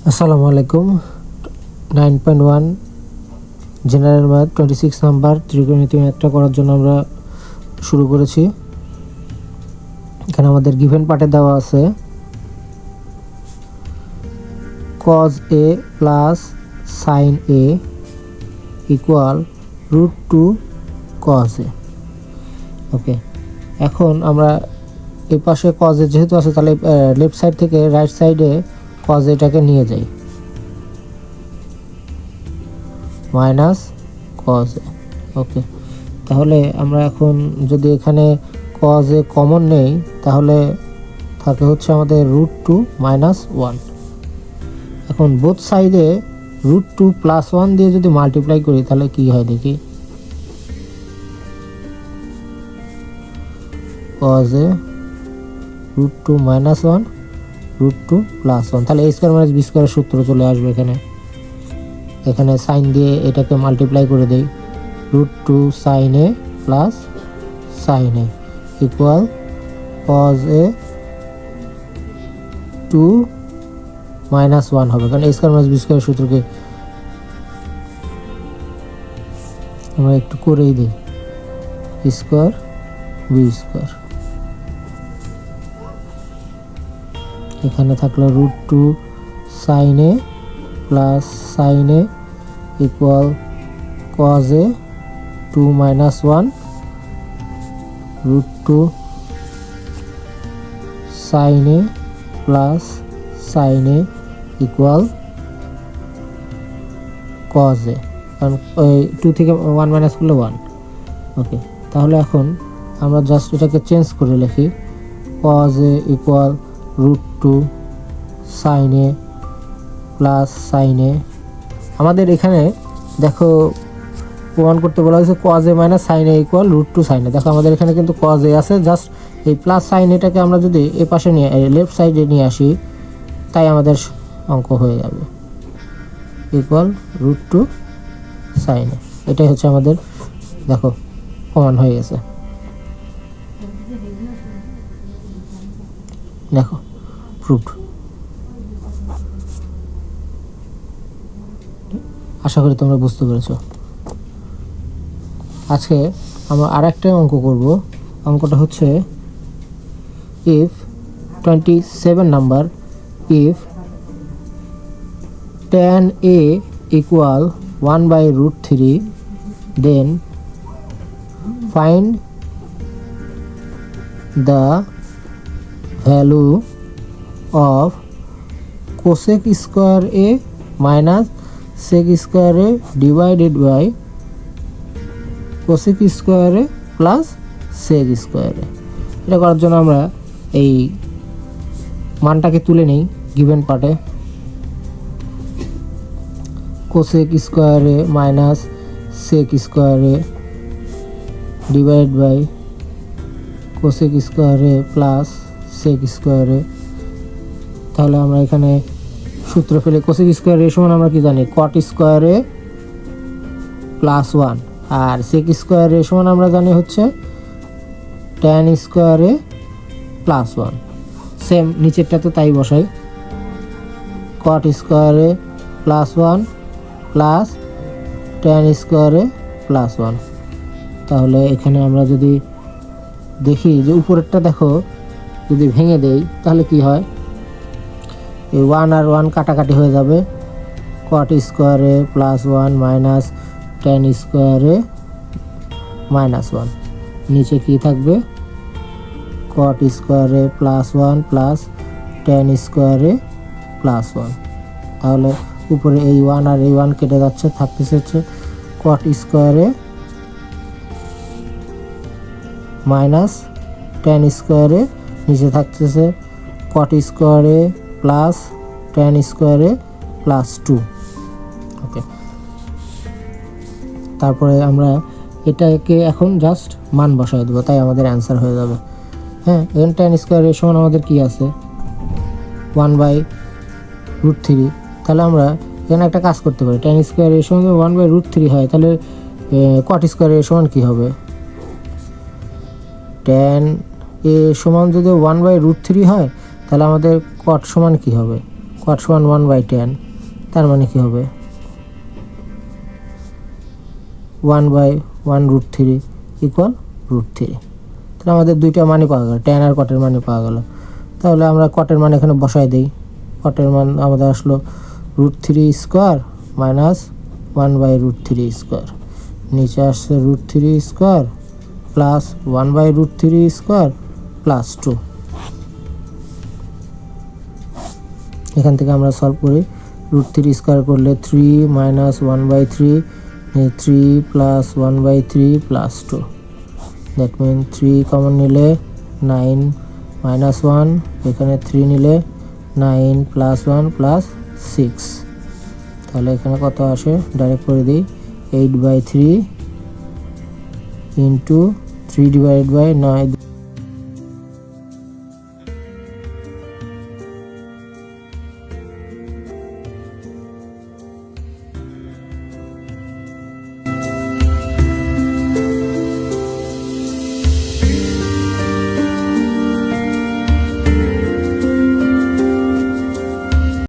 আসসালামু আলাইকুম। 9.1 general math 26 number ত্রিকোণমিতি ম্যাথটা করার জন্য আমরা শুরু করেছি। এখানে আমাদের গিভেন পার্টে দেওয়া আছে cos a plus sin a equal √2 cos a। ওকে, এখন আমরা এই পাশে cos a যেহেতু আছে তাহলে লেফট সাইড থেকে রাইট সাইডে cos a টাকে নিয়ে যাই মাইনাস cos a। ওকে, তাহলে আমরা এখন যদি এখানে cos a কমন নেই তাহলে থাকে হচ্ছে আমাদের √2 মাইনাস 1। এখন বোথ সাইডে √2 প্লাস 1 দিয়ে যদি মাল্টিপ্লাই করি তাহলে কি হয় দেখি। cos a √2 মাইনাস 1 √2 প্লাস 1, তাহলে a স্কয়ার মাইনাস b স্কয়ারের সূত্র চলে আসবে। এখানে সাইন দিয়ে এটাকে মাল্টিপ্লাই করে দেই, √2 sin a plus sin a equal cos a 2 minus 1 হবে, কারণ a স্কয়ার মাইনাস b স্কয়ারের সূত্রকে আমরা একটু করেই দিই, স্কয়ার b স্কয়ার। এখানে থাকলো √2 sin a plus sin a equal cos a 2 minus 1 √2 sin a plus sin a equal cos a, কারণ ওই 2 থেকে 1 মাইনাস করলে 1। ওকে, তাহলে এখন আমরা জাস্ট এটাকে চেঞ্জ করে লিখি, cos a equal √2 sin a plus sin a। আমাদের এখানে দেখো প্রমাণ করতে বলা হয়েছে cos a minus sin a equal √2 sin a। দেখো আমাদের এখানে কিন্তু cos a আছে, জাস্ট এই প্লাস sin এটাকে আমরা যদি এই পাশে নিয়ে লেফট সাইডে নিয়ে আসি তাই আমাদের অঙ্ক হয়ে যাবে ইকুয়াল √2 sin a। এটাই হচ্ছে আমাদের, দেখো প্রমাণ হয়ে গেছে। দেখো প্রুভড। আশা করি তোমরা বুঝতে পেরেছো। আজকে আমরা আরেকটা অঙ্ক করব। অঙ্কটা হচ্ছে if 27 number, if tan a equal 1/√3 then find the value of cosec square a minus sec square a divided by cosec square a plus sec square a। এটা করার জন্য আমরা এই মানটাকে তুলে নেই গিভেন পার্টে, cosec square a minus sec square a divided by cosec square a plus sec square a। তাহলে আমরা এখানে সূত্র ফেলে cosec square a সমান আমরা কি জানি, cot square a প্লাস 1, আর sec square a সমান আমরা জানি হচ্ছে tan square a plus 1। Same নিচেরটা তো তাই বসাই, cot square a plus 1 plus tan square a plus 1। তাহলে এখানে আমরা যদি দেখি যে উপরেরটা দেখো যদি ভেঙে দেই তাহলে কি হয়, এই 1 আর 1 কাটাকাটি হয়ে যাবে, cot square a plus 1 minus tan square a minus 1। নিচে কি থাকবে, cot square a plus 1 plus tan square a plus 1। তাহলে উপরে এই 1 আর এই 1 কেটে যাচ্ছে, থাকতেছে হচ্ছে cot square a minus tan square a, নিচে থাকতেছে cot square a plus tan square a plus 2। ওকে, তারপরে আমরা এটাকে এখন জাস্ট মান বসাই দেবো, তাই আমাদের অ্যান্সার হয়ে যাবে। হ্যাঁ, এখানে tan square a সমান আমাদের কি আছে 1/√3। তাহলে আমরা এখানে একটা কাজ করতে পারি, tan square a সমান 1/√3 হয় তাহলে cot square a সমান কি হবে, tan a সমান যদি 1/√3 হয় তাহলে আমাদের cot সমান কি হবে, কট সমান 1/10, তার মানে কি হবে 1/1√3 ইকুয়াল √3। তাহলে আমাদের দুইটা মানে পাওয়া গেল, ট্যান আর কটের মানে পাওয়া গেল। তাহলে আমরা কটের মান এখানে বসাই দিই। কটের মান আমাদের আসলো √3 স্কোয়ার মাইনাস 1/√3 স্কোয়ার, নিচে আসছে √3 স্কোয়ার প্লাস 1/√3 স্কোয়ার প্লাস 2। এখান থেকে আমরা সলভ করি। √3 স্কোয়ার করলে 3 minus 1/3, 3 plus 1/3 plus 2। That mean 3 common নিলে 9 মাইনাস 1, এখানে 3 নিলে 9 প্লাস 1 প্লাস 6। তাহলে এখানে কত আসে ডাইরেক্ট করে দিই, 8/3 ইন্টু 3 ডিভাইডেড বাই 9